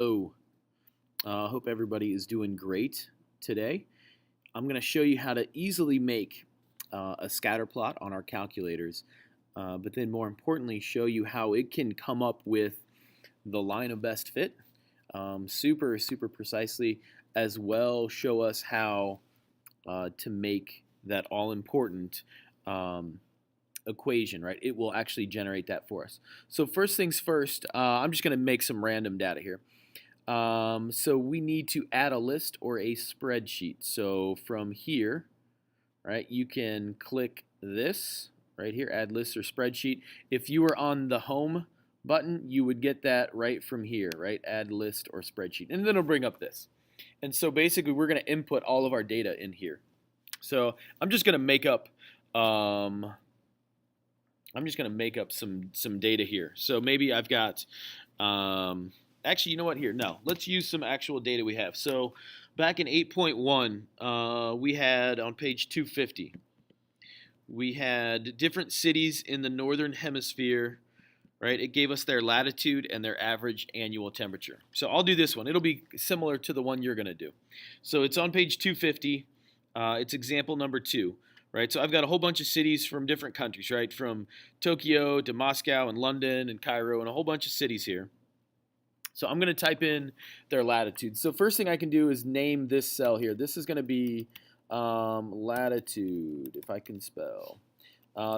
Oh, hope everybody is doing great today. I'm going to show you how to easily make a scatter plot on our calculators, but then more importantly, show you how it can come up with the line of best fit super precisely, as well show us how to make that all important um, equation, right? It will actually generate that for us. So first things first, I'm just going to make some random data here. So we need to add a list or a spreadsheet. So from here, right, you can click this right here, add list or spreadsheet. If you were on the home button, you would get that right from here, right? Add list or spreadsheet. And then it'll bring up this. And so basically we're going to input all of our data in here. So I'm just going to make up some data here. So maybe I've got actually, you know what? Here, no. Let's use some actual data we have. So back in 8.1, we had on page 250, we had different cities in the northern hemisphere, right? It gave us their latitude and their average annual temperature. So I'll do this one. It'll be similar to the one you're going to do. So it's on page 250. It's example number 2. Right, so I've got a whole bunch of cities from different countries, right? From Tokyo to Moscow and London and Cairo and a whole bunch of cities here. So I'm going to type in their latitude. So first thing I can do is name this cell here. This is going to be latitude, if I can spell.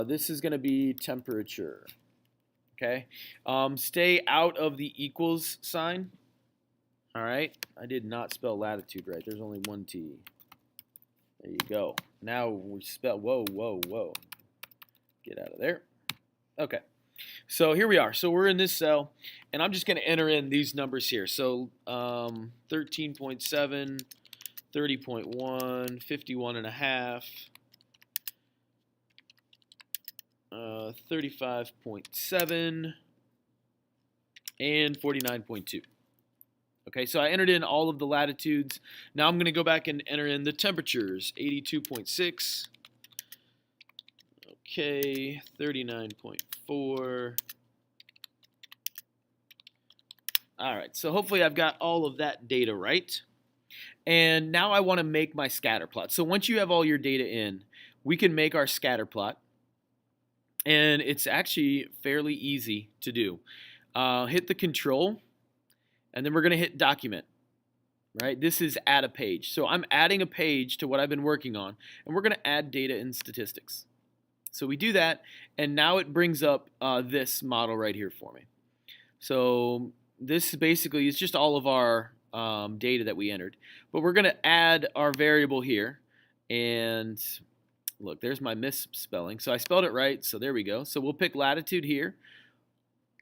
This is going to be temperature. Okay. Stay out of the equals sign. All right. I did not spell latitude right. There's only one T. There you go. Now we spell, whoa. Get out of there. Okay. So here we are. So we're in this cell, and I'm just going to enter in these numbers here. So 13.7, 30.1, 51.5, 35.7, and 49.2. Okay, so I entered in all of the latitudes. Now I'm going to go back and enter in the temperatures. 82.6. Okay, 39.4. All right, so hopefully I've got all of that data right. And now I want to make my scatter plot. So once you have all your data in, we can make our scatter plot. And it's actually fairly easy to do. Hit the control, and then we're going to hit document. Right? This is add a page. So I'm adding a page to what I've been working on, and we're going to add data and statistics. So we do that, and now it brings up this model right here for me. So this basically is just all of our data that we entered. But we're going to add our variable here, and look, there's my misspelling. So I spelled it right, so there we go. So we'll pick latitude here.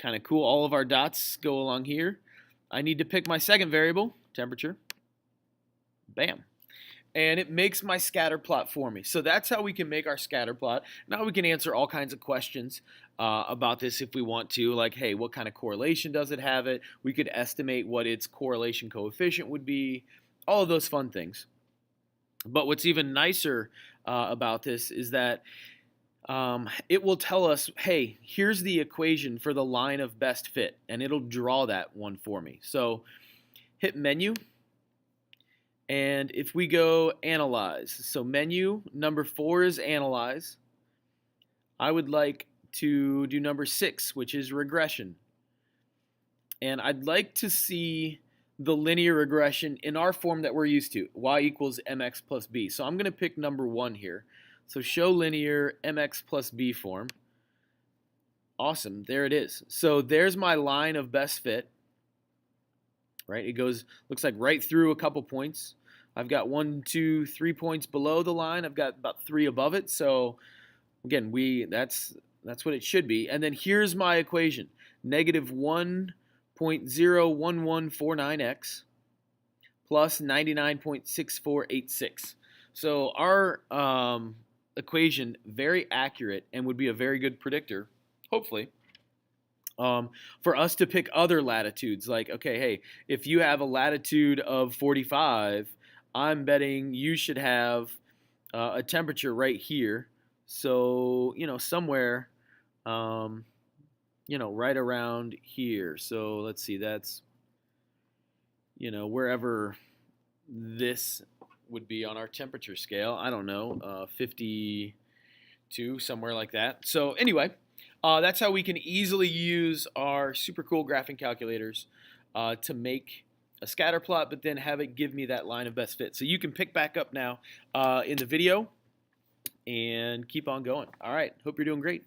Kind of cool. All of our dots go along here. I need to pick my second variable, temperature. Bam. And it makes my scatter plot for me. So that's how we can make our scatter plot. Now we can answer all kinds of questions about this if we want to, like, hey, what kind of correlation does it have it? We could estimate what its correlation coefficient would be, all of those fun things. But what's even nicer about this is that it will tell us, hey, here's the equation for the line of best fit, and it'll draw that one for me. So hit menu. And if we go analyze, so menu, number 4 is analyze. I would like to do number 6, which is regression. And I'd like to see the linear regression in our form that we're used to, y equals mx plus b. So I'm going to pick number 1 here. So show linear mx plus b form. Awesome, there it is. So there's my line of best fit. Right, it goes, looks like right through a couple points. I've got 1, 2, 3 points below the line. I've got about 3 above it. So again, that's what it should be. And then here's my equation: negative 1.01149x plus 99.6486. So our equation, very accurate and would be a very good predictor, hopefully, for us to pick other latitudes. Like, okay, hey, if you have a latitude of 45, I'm betting you should have a temperature right here. So, somewhere, right around here. So let's see, that's wherever this would be on our temperature scale. I don't know, 52, somewhere like that. So anyway, that's how we can easily use our super cool graphing calculators to make a scatter plot, but then have it give me that line of best fit. So you can pick back up now in the video and keep on going. All right, hope you're doing great.